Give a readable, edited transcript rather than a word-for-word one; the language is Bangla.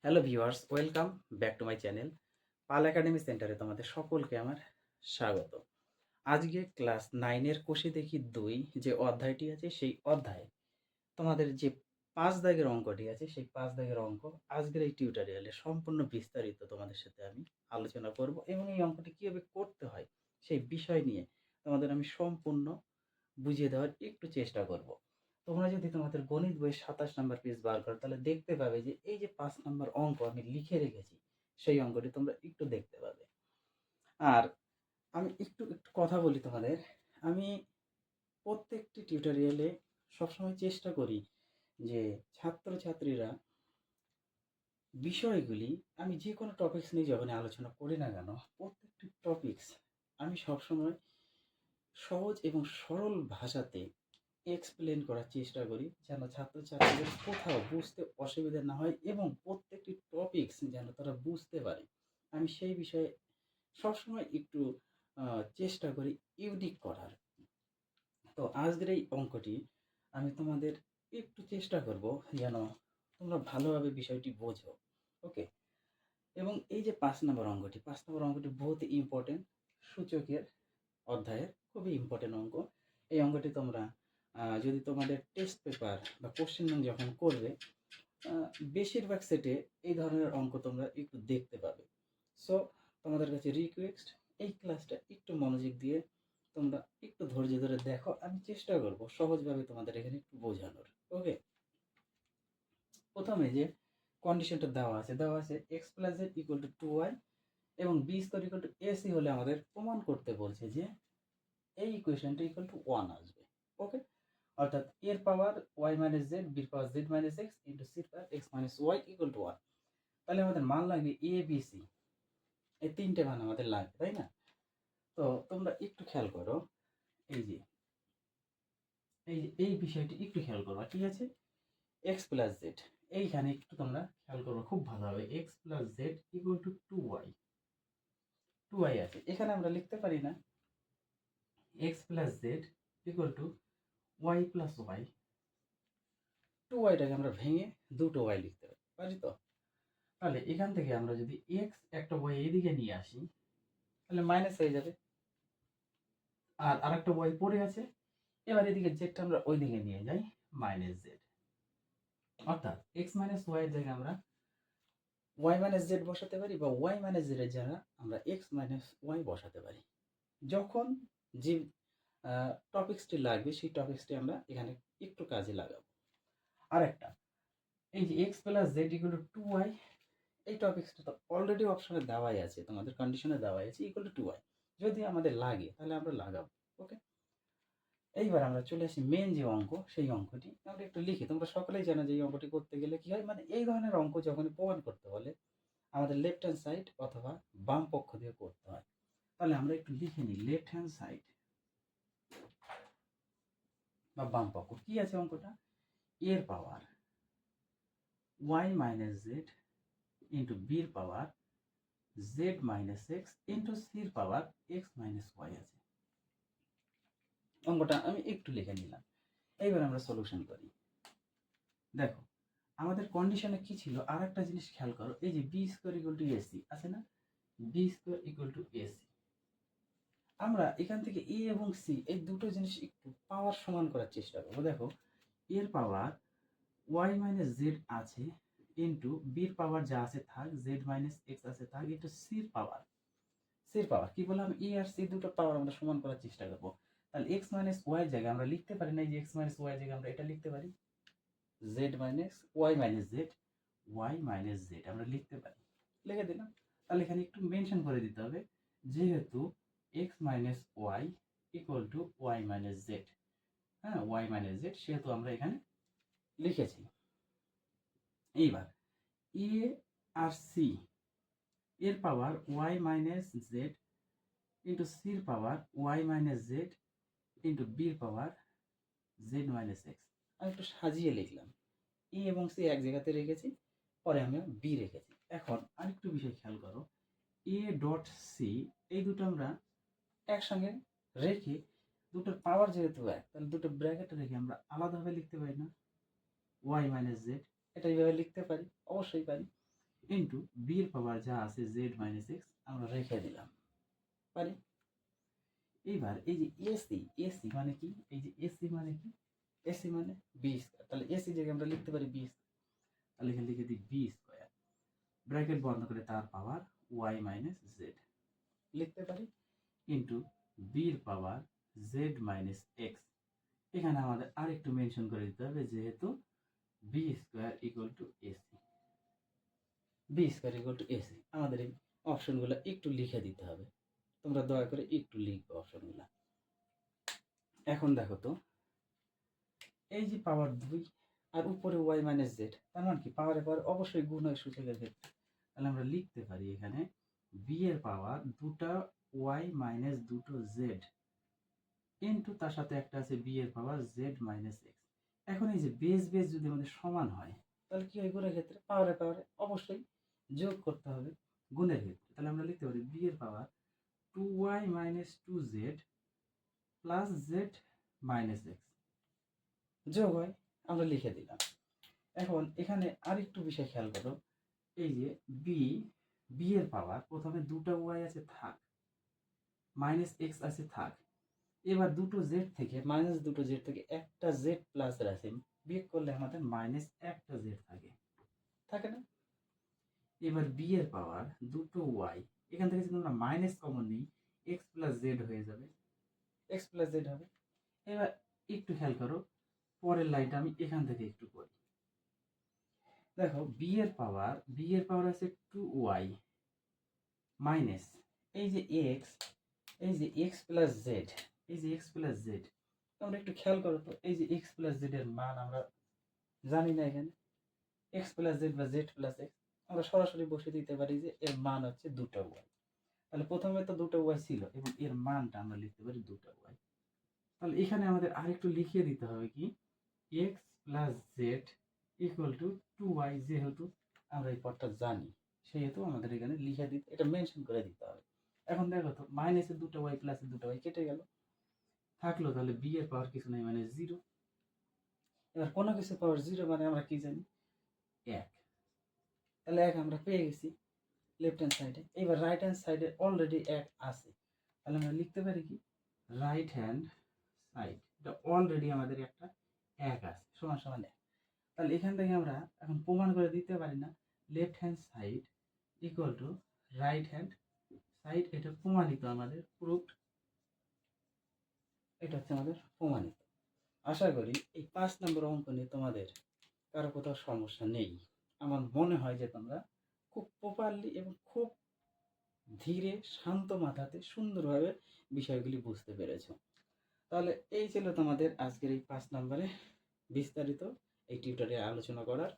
Hello viewers, welcome back to my channel. Pal Academy সেন্টারে তোমাদের সকলকে আমার স্বাগত। আজকে ক্লাস 9 এর কোষে দেখি 2 যে অধ্যায়টি আছে সেই অধ্যায়ে তোমাদের যে 5 দাগের অঙ্কটি আছে সেই 5 দাগের অঙ্ক আজকের এই টিউটোরিয়ালে সম্পূর্ণ বিস্তারিত তোমাদের সাথে আমি আলোচনা করব এবং এই অঙ্কটি কিভাবে করতে হয় সেই বিষয় নিয়ে তোমাদের আমি সম্পূর্ণ বুঝিয়ে দেওয়ার একটু চেষ্টা করব। তোমরা যদি তোমাদের গণিত বইয়ের 27 নাম্বার পেজ বার করো তাহলে দেখতে পাবে যে এই যে 5 নাম্বার অঙ্ক আমি লিখে রেখেছি সেই অঙ্কটি তোমরা একটু দেখতে পাবে। আর আমি একটু কথা বলি তোমাদের। আমি প্রত্যেকটি টিউটোরিয়ালে সবসময় চেষ্টা করি যে ছাত্রছাত্রীরা বিষয়গুলি আমি যে কোনো টপিকস নিয়ে যখনই আলোচনা করি না কেন প্রত্যেকটি টপিকস আমি সবসময় সহজ এবং সরল ভাষাতে এক্সপ্লেন করার চেষ্টা করি যেন ছাত্রছাত্রীদের কোথাও বুঝতে অসুবিধা না হয় এবং প্রত্যেকটি টপিকস যেন তারা বুঝতে পারে। আমি সেই বিষয়ে সবসময় একটু চেষ্টা করি ইউনিক করার। তো আজকের এই অঙ্কটি আমি তোমাদের একটু চেষ্টা করব যেন তোমরা ভালোভাবে বিষয়টি বোঝো। ওকে? এবং এই যে 5 নম্বর অঙ্কটি, 5 নম্বর অঙ্কটি বহুত ইম্পর্টেন্ট, সূচকের অধ্যায়ের খুবই ইম্পর্টেন্ট অঙ্ক। এই অঙ্কটি তোমরা যদি তোমাদের টেস্ট পেপার বা কোশ্চেন ব্যাংক যখন করবে আ বেশিরভাগ সেটে এই ধরনের অঙ্ক তোমরা একটু দেখতে পাবে। সো তোমাদের কাছে রিকোয়েস্ট, এই ক্লাসটা একটু মনোযোগ দিয়ে তোমরা একটু ধৈর্য ধরে দেখো। আমি চেষ্টা করব সহজভাবে তোমাদের এখানে একটু বোঝানোর। ওকে? প্রথমে যে কন্ডিশনটা দেওয়া আছে x plus z equal to 2y এবং b square equal two ac হলে আমাদের প্রমাণ করতে বলছে যে এই ইকুয়েশনটা ইকুয়াল টু 1 আসবে। ওকে? অর্থাৎ এর পাওয়ার y মাইনাস z, b এর পাওয়ার z minus x into c এর পাওয়ার x minus y equal to 1। তাহলে আমাদের মান লাগবে a b c, এই তিনটে মান আমাদের লাগবে, তাই না? তো তোমরা একটু খেয়াল করো, এই যে এই বিষয়টি একটু খেয়াল করো, ঠিক আছে? x প্লাস z, এইখানে একটু তোমরা খেয়াল করো খুব ভালোভাবে। x plus z equal to 2y, 2y আছে, এখানে আমরা লিখতে পারি না x plus z equal to y plus y, 2yটাকে আমরা ভেঙে দুটো y লিখতে পারি তো? তাহলে এখান থেকে আমরা যদি x একটা y এইদিকে নিয়ে আসি তাহলে মাইনাস হয়ে যাবে, আর আরেকটা y পড়ে আছে। এবার এদিকে জেডটা আমরা ওই দিকে নিয়ে যাই, মাইনাস জেড। অর্থাৎ x মাইনাস y এর জায়গায় আমরা y মাইনাস জেড বসাতে পারি বা y মাইনাস জেড এর জায়গায় আমরা x মাইনাস y বসাতে পারি। যখন যে টপিক্সটি লাগবে সেই টপিক্সটি আমরা এখানে একটু কাজে লাগাবো। আরেকটা, এই যে x plus Z equal to 2y, এই টপিক্সটা তো অলরেডি অপশনে দেওয়াই আছে, তোমাদের কন্ডিশনে দেওয়াই আছে ইকুয়াল টু 2y। যদি আমাদের লাগে তাহলে আমরা লাগাবো। ওকে? এইবার আমরা চলে আসি মেন যে অঙ্ক, সেই অঙ্কটি আমরা একটু লিখি। তোমরা সকলেই জানো যে এই অঙ্কটি করতে গেলে কি হয়, মানে এই ধরনের অঙ্ক যখনই প্রমাণ করতে বলে আমাদের লেফট হ্যান্ড সাইড অথবা বাম পক্ষ দিয়ে করতে হয়। তাহলে আমরা একটু লিখে নিই লেফট হ্যান্ড সাইড বা বাম পক্ষ। কি আছে অঙ্কটা? এর পাওয়ার y মাইনাস জেড ইন্টু বির পাওয়ার z মাইনাস এক্স ইন্টু সির পাওয়ার এক্স মাইনাস ওয়াই আছে। অঙ্কটা আমি একটু লিখে নিলাম। এইবার আমরা সলিউশন করি। দেখো আমাদের কন্ডিশনে কি ছিল, আর একটা জিনিস খেয়াল করো, এই যে B square equal to AC আছে না, B square equal to AC. আমরা এখান থেকে এ এবং সি এই দুটো জিনিস একটু পাওয়ার সমান করার চেষ্টা করবো। দেখো এর পাওয়ার ওয়াই মাইনাস জেড আছে ইন্টু বির পাওয়ার যা আছে থাক, জেড মাইনাস এক্স আছে থাক, ইন্টু সির পাওয়ার কি বললাম, এ আর সি দুটো পাওয়ার আমরা সমান করার চেষ্টা করবো। তাহলে এক্স মাইনাস ওয়াই জায়গায় আমরা লিখতে পারি না, এই যে এক্স মাইনাস ওয়াই জায়গায় আমরা এটা লিখতে পারি Z minus Y minus Z, Y minus Z আমরা লিখতে পারি। লিখে দিলাম। তাহলে এখানে একটু মেনশন করে দিতে হবে, যেহেতু X minus Y equal to Y minus Z, হ্যাঁ ওয়াই মাইনাস জেড, সেহেতু আমরা এখানে লিখেছি। এইবার এ আর সি এর power Y minus Z into সির power Y minus Z into বির পাওয়ার জেড মাইনাস এক্স। আমি একটু সাজিয়ে লিখলাম, ই এবং সি এক জায়গাতে রেখেছি, পরে আমি বি রেখেছি। এখন আরেকটু বিষয় খেয়াল করো, এ ডট সি এই দুটো আমরা একসঙ্গে রেখে দুটোর পাওয়ার যেহেতু এক, তাহলে দুটো ব্র্যাকেট রেখে আমরা আলাদাভাবে লিখতে পারি না, ওয়াই মাইনাস জেড, এটা এইভাবে লিখতে পারি, অবশ্যই পারি। ইন্টু বি এর পাওয়ার যা আছে জেড মাইনাস এক্স আমরা রেখে দিলাম, পারি। এইবার এই যে এসি, এসি মানে কি, এই যে এসি মানে কি, এসি মানে বি স্কয়ার, তাহলে এসি জায়গায় আমরা লিখতে পারি বি, তাহলে এখানে লিখে দিই বি স্কয়ার, ব্র্যাকেট বন্ধ করে তার পাওয়ার ওয়াই মাইনাস জেড লিখতে পারি, ইন্টু বির পাওয়ার জেড মাইনাস এক্স। এখানে আমাদের আরেকটু মেনশন করে দিতে হবে, যেহেতু B square equal to AC, B square equal to AC, আমাদের এই অপশনগুলো একটু লিখে দিতে হবে। তোমরা দয়া করে একটু লিখবে অপশনগুলো। এখন দেখো তো, এই যে পাওয়ার 2 আর উপরে ওয়াই মাইনাস জেড, তার মানে কি পাওয়ারে পাওয়ার অবশ্যই গুণ হয় সূচকের ক্ষেত্রে, তাহলে আমরা লিখতে পারি এখানে বি এর পাওয়ার দুটা ওয়াই মাইনাস দুটো জেড ইন্টু তার সাথে একটা আছে বি এর পাওয়ার জেড মাইনাস এক্স। এখন এই যে বেস বেস যদি আমাদের সমান হয়, তাহলে কি হয়, গুণের ক্ষেত্রে পাওয়ারে পাওয়ারে অবশ্যই যোগ করতে হবে গুণের ক্ষেত্রে, তাহলে আমরা লিখতে পারি বি এর পাওয়ার 2y minus 2z plus Z minus x যোগ হয়, আমরা লিখে দিলাম। এখন এখানে আরেকটু বিষয় খেয়াল করো, এই যে বি, বি এর পাওয়ার প্রথমে দুটো ওয়াই আছে থাক, মাইনাস এক্স আছে থাক, এবার দুটো জেড থেকে মাইনাস দুটো জেড থেকে একটা জেড প্লাস আছে, বিয়োগ করলে আমাদের মাইনাস একটা জেড থাকে, থাকে না? এবার বি এর পাওয়ার দুটো ওয়াই, এখান থেকে যদি আমরা মাইনাস কমন নিই এক্স প্লাস জেড হয়ে যাবে, এক্স প্লাস জেড হবে। এবার একটু খেয়াল করো, পরের লাইনটা আমি এখান থেকে একটু করি। দেখো বি এর পাওয়ার আছে 2y মাইনাস এই যে এক্স, এই যে এক্স প্লাস জেড, এই যে এক্স প্লাস জেড, আমরা একটু খেয়াল করো তো, এই যে এক্স প্লাস জেড এর মান আমরা জানি না, এখানে এক্স প্লাস জেড বা জেড প্লাস এক্স আমরা সরাসরি বসে দিতে পারি যে এর মান হচ্ছে দুটো ওয়াই, তাহলে প্রথমে তো দুটো ওয়াই ছিল এবং এর মানটা আমরা লিখতে পারি দুটো ওয়াই। তাহলে এখানে আমাদের আরেকটু লিখিয়ে দিতে হবে কি, x plus Z equal to 2y, যেহেতু আমরা এই পদটা জানি সেহেতু আমাদের এখানে লিখে দিতে, এটা মেনশন করে দিতে হবে। এখন দেখো তো, মাইনাসের দুটো ওয়াই প্লাসের দুটো ওয়াই কেটে গেল, থাকলো তাহলে বি এর পাওয়ার কিছু নেই মানে 0। এবার কোনো কিছু পাওয়ার 0 মানে আমরা কি জানি, 1, তাহলে 1 আমরা পেয়ে গেছি লেফট হ্যান্ড সাইডে। এবার রাইট হ্যান্ড সাইডে অলরেডি 1 আছে, তাহলে আমরা লিখতে পারি কি, রাইট হ্যান্ড সাইড এটা অলরেডি আমাদের একটা 1 আছে, সমান সমান 1। তাহলে এখান থেকে আমরা এখন প্রমাণ করে দিতে পারি না left hand side equal to right hand side, এটা প্রমাণিত, আমাদের প্রুফড, এটা হচ্ছে আমাদের প্রমাণিত। আশা করি এই 5 নম্বর অঙ্ক নিয়ে তোমাদের কারো কোথাও সমস্যা নেই। আমার মনে হয় যে তোমরা খুব প্রপারলি এবং খুব ধীরে শান্ত মাথাতে সুন্দরভাবে বিষয়গুলি বুঝতে পেরেছো। তাহলে এই ছিল তোমাদের আজকের এই 5 নম্বরে বিস্তারিত এই টিউটোরিয়াল আলোচনা করার